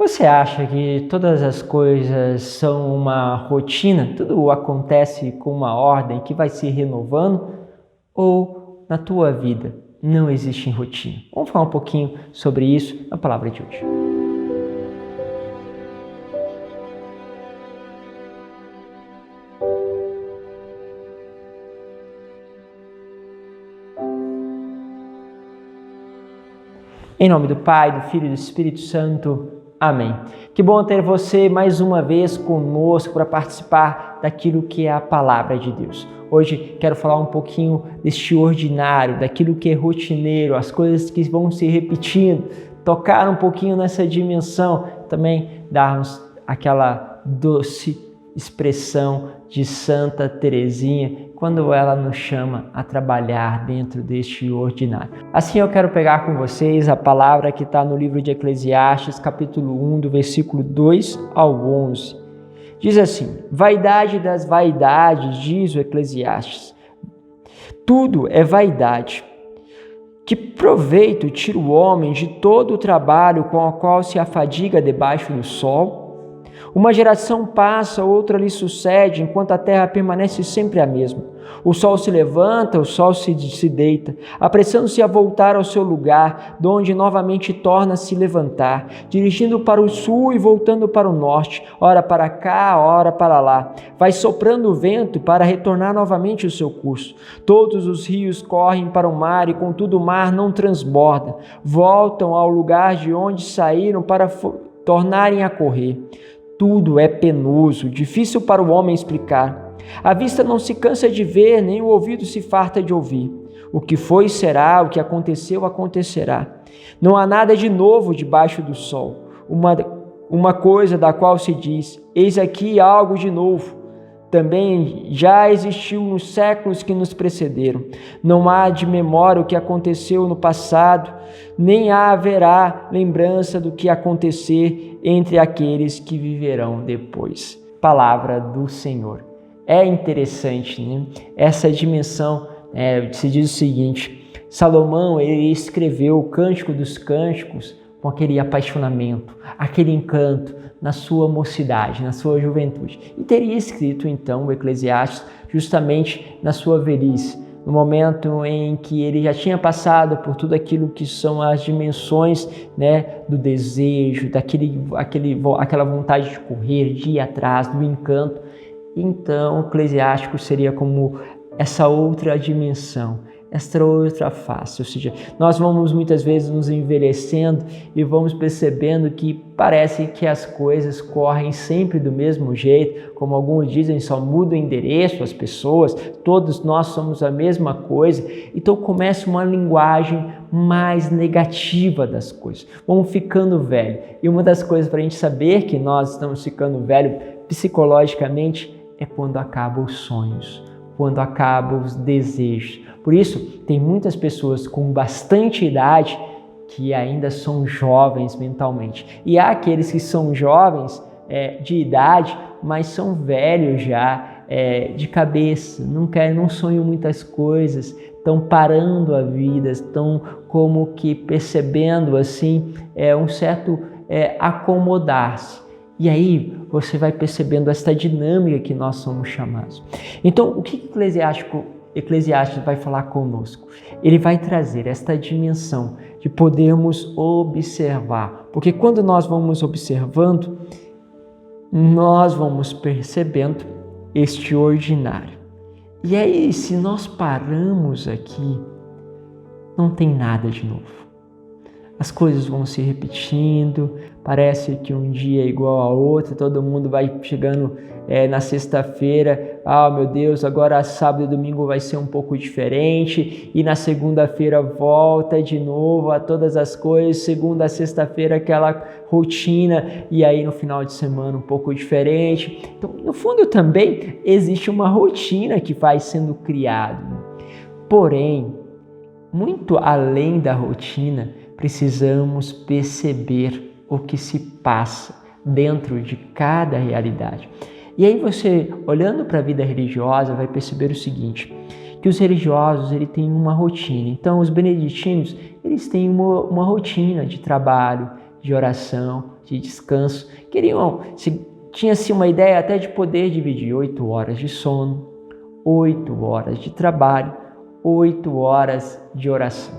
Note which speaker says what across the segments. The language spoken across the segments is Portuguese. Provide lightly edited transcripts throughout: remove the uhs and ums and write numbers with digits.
Speaker 1: Você acha que todas as coisas são uma rotina? Tudo acontece com uma ordem que vai se renovando? Ou na tua vida não existe rotina? Vamos falar um pouquinho sobre isso na palavra de hoje. Em nome do Pai, do Filho e do Espírito Santo. Amém. Que bom ter você mais uma vez conosco para participar daquilo que é a palavra de Deus. Hoje quero falar um pouquinho deste ordinário, daquilo que é rotineiro, as coisas que vão se repetindo, tocar um pouquinho nessa dimensão, também darmos aquela doce expressão de Santa Teresinha, quando ela nos chama a trabalhar dentro deste ordinário. Assim eu quero pegar com vocês a palavra que está no livro de Eclesiastes, capítulo 1, do versículo 2 ao 11. Diz assim: vaidade das vaidades, diz o Eclesiastes, tudo é vaidade. Que proveito tira o homem de todo o trabalho com o qual se afadiga debaixo do sol? Uma geração passa, outra lhe sucede, enquanto a terra permanece sempre a mesma. O sol se levanta, o sol se deita, apressando-se a voltar ao seu lugar, de onde novamente torna a se levantar, dirigindo para o sul e voltando para o norte, ora para cá, ora para lá. Vai soprando o vento para retornar novamente o seu curso. Todos os rios correm para o mar e, contudo, o mar não transborda. Voltam ao lugar de onde saíram para tornarem a correr. Tudo é penoso, difícil para o homem explicar. A vista não se cansa de ver, nem o ouvido se farta de ouvir. O que foi será, o que aconteceu acontecerá. Não há nada de novo debaixo do sol. Uma coisa da qual se diz: eis aqui algo de novo. Também já existiu nos séculos que nos precederam. Não há de memória o que aconteceu no passado, nem haverá lembrança do que acontecer entre aqueles que viverão depois. Palavra do Senhor. É interessante, né? Essa dimensão, se diz o seguinte: Salomão, ele escreveu o Cântico dos Cânticos com aquele apaixonamento, aquele encanto na sua mocidade, na sua juventude. E teria escrito então o Eclesiastes justamente na sua velhice, no momento em que ele já tinha passado por tudo aquilo que são as dimensões, do desejo, aquela vontade de correr, de ir atrás, do encanto. Então o Eclesiástico seria como essa outra dimensão, esta outra face, ou seja, nós vamos muitas vezes nos envelhecendo e vamos percebendo que parece que as coisas correm sempre do mesmo jeito, como alguns dizem, só muda o endereço, as pessoas, todos nós somos a mesma coisa, então começa uma linguagem mais negativa das coisas, vamos ficando velho, e uma das coisas para a gente saber que nós estamos ficando velho psicologicamente é quando acabam os sonhos, quando acabam os desejos. Por isso, tem muitas pessoas com bastante idade que ainda são jovens mentalmente. E há aqueles que são jovens de idade, mas são velhos já de cabeça, não sonham muitas coisas, estão parando a vida, estão como que percebendo assim um certo acomodar-se. E aí você vai percebendo esta dinâmica que nós somos chamados. Então, o que Eclesiastes vai falar conosco? Ele vai trazer esta dimensão de podermos observar, porque quando nós vamos observando, nós vamos percebendo este ordinário. E aí, se nós paramos aqui, não tem nada de novo. As coisas vão se repetindo, parece que um dia é igual ao outro, todo mundo vai chegando na sexta-feira, meu Deus, agora sábado e domingo vai ser um pouco diferente, e na segunda-feira volta de novo a todas as coisas, segunda a sexta-feira aquela rotina, e aí no final de semana um pouco diferente. Então, no fundo também existe uma rotina que vai sendo criada. Porém, muito além da rotina, precisamos perceber o que se passa dentro de cada realidade. E aí você, olhando para a vida religiosa, vai perceber o seguinte, que os religiosos eles têm uma rotina. Então, os beneditinos eles têm uma rotina de trabalho, de oração, de descanso. Tinha-se uma ideia até de poder dividir 8 horas de sono, 8 horas de trabalho, 8 horas de oração.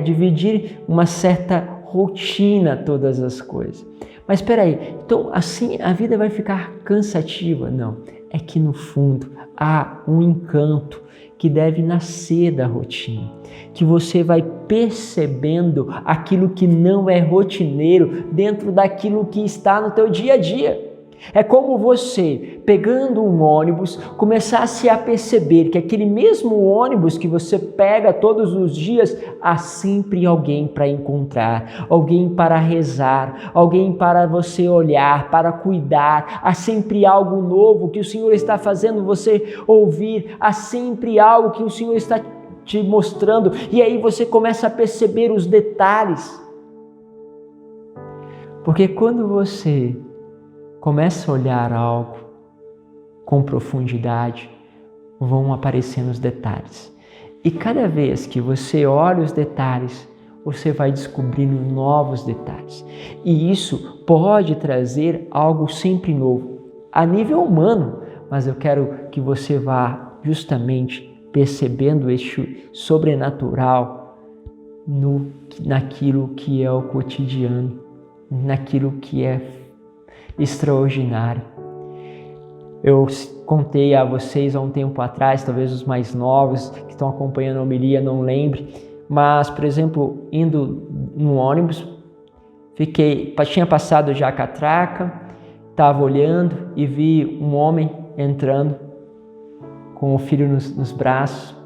Speaker 1: Dividir uma certa rotina todas as coisas. Mas espera aí, então assim a vida vai ficar cansativa? Não, é que no fundo há um encanto que deve nascer da rotina, que você vai percebendo aquilo que não é rotineiro dentro daquilo que está no teu dia a dia. É como você, pegando um ônibus, começasse a perceber que aquele mesmo ônibus que você pega todos os dias, há sempre alguém para encontrar, alguém para rezar, alguém para você olhar, para cuidar. Há sempre algo novo que o Senhor está fazendo você ouvir, há sempre algo que o Senhor está te mostrando, e aí você começa a perceber os detalhes. Porque quando você começa a olhar algo com profundidade, vão aparecendo os detalhes. E cada vez que você olha os detalhes, você vai descobrindo novos detalhes. E isso pode trazer algo sempre novo, a nível humano, mas eu quero que você vá justamente percebendo este sobrenatural naquilo que é o cotidiano, naquilo que é extraordinário. Eu contei a vocês há um tempo atrás, talvez os mais novos que estão acompanhando a homilia não lembrem, mas, por exemplo, indo no ônibus, tinha passado já a catraca, estava olhando e vi um homem entrando com o filho nos braços,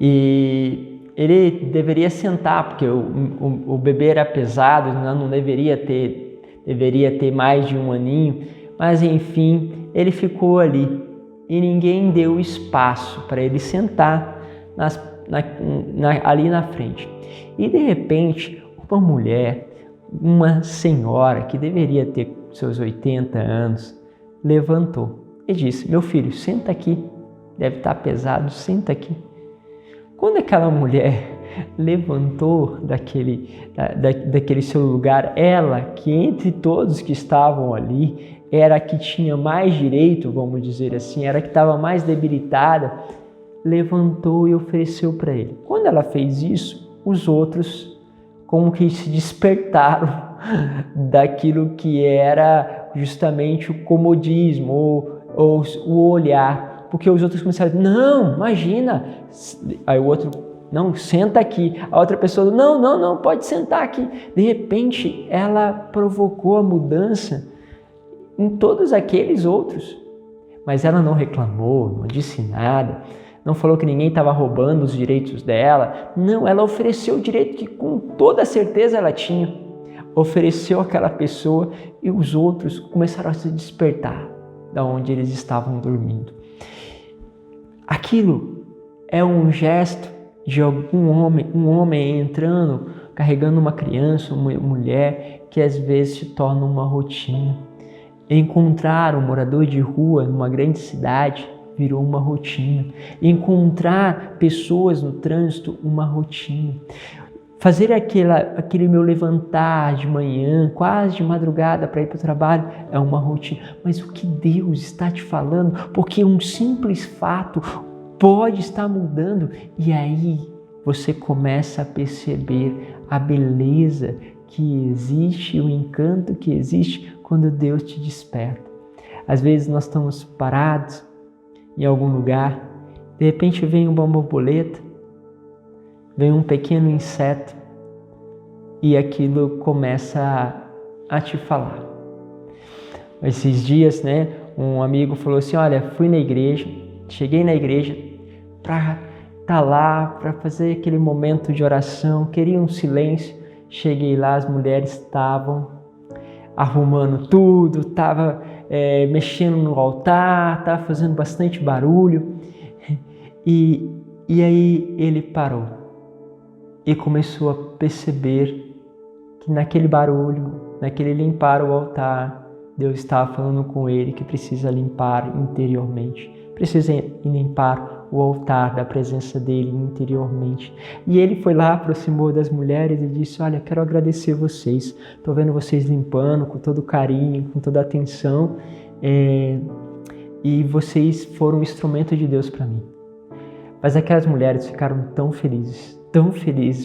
Speaker 1: e ele deveria sentar, porque o bebê era pesado, não deveria ter mais de 1 aninho, mas enfim, ele ficou ali e ninguém deu espaço para ele sentar ali na frente. E de repente, uma mulher, uma senhora que deveria ter seus 80 anos, levantou e disse: meu filho, senta aqui, deve estar pesado, senta aqui. Quando aquela mulher levantou daquele seu lugar, ela, que entre todos que estavam ali, era a que tinha mais direito, vamos dizer assim, era a que estava mais debilitada, levantou e ofereceu para ele. Quando ela fez isso, os outros como que se despertaram daquilo que era justamente o comodismo ou o olhar, porque os outros começaram a dizer: não, imagina. Aí o outro: não, senta aqui. A outra pessoa: não, pode sentar aqui. De repente, ela provocou a mudança em todos aqueles outros. Mas ela não reclamou, não disse nada, não falou que ninguém estava roubando os direitos dela. Não, ela ofereceu o direito que com toda certeza ela tinha. Ofereceu àquela pessoa e os outros começaram a se despertar da onde eles estavam dormindo. Aquilo é um gesto de um homem entrando, carregando uma criança, uma mulher, que às vezes se torna uma rotina. Encontrar um morador de rua numa grande cidade virou uma rotina. Encontrar pessoas no trânsito, uma rotina. Fazer aquele meu levantar de manhã, quase de madrugada para ir para o trabalho, é uma rotina. Mas o que Deus está te falando? Porque um simples fato pode estar mudando. E aí você começa a perceber a beleza que existe, o encanto que existe quando Deus te desperta. Às vezes nós estamos parados em algum lugar, de repente vem uma borboleta, vem um pequeno inseto e aquilo começa a te falar. Esses dias, um amigo falou assim: olha, fui na igreja, cheguei na igreja para estar lá, para fazer aquele momento de oração, queria um silêncio. Cheguei lá, as mulheres estavam arrumando tudo, estavam mexendo no altar, estavam fazendo bastante barulho. E aí ele parou e começou a perceber que naquele barulho, naquele limpar o altar, Deus estava falando com ele que precisa limpar interiormente, precisa limpar o altar da presença dele interiormente. E ele foi lá, aproximou das mulheres e disse: olha, quero agradecer vocês, estou vendo vocês limpando com todo carinho, com toda atenção, e vocês foram um instrumento de Deus para mim. Mas aquelas mulheres ficaram tão felizes,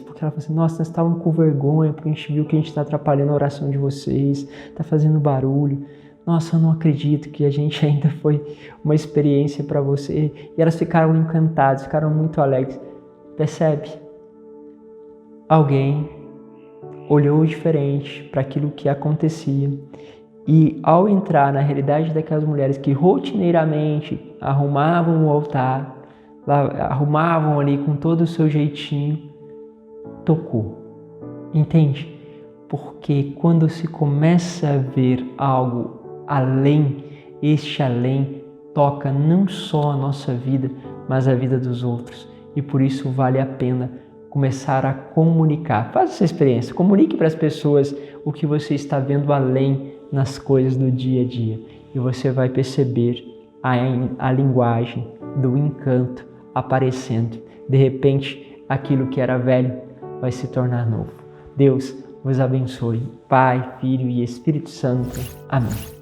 Speaker 1: porque elas falaram assim: nossa, nós estávamos com vergonha, porque a gente viu que a gente está atrapalhando a oração de vocês, está fazendo barulho. Nossa, eu não acredito que a gente ainda foi uma experiência para você. E elas ficaram encantadas, ficaram muito alegres. Percebe? Alguém olhou diferente para aquilo que acontecia. E ao entrar na realidade daquelas mulheres que rotineiramente arrumavam o altar, arrumavam ali com todo o seu jeitinho, tocou. Entende? Porque quando se começa a ver algo além, este além toca não só a nossa vida, mas a vida dos outros. E por isso vale a pena começar a comunicar. Faça essa experiência, comunique para as pessoas o que você está vendo além nas coisas do dia a dia. E você vai perceber a linguagem do encanto aparecendo. De repente, aquilo que era velho vai se tornar novo. Deus vos abençoe. Pai, Filho e Espírito Santo. Amém.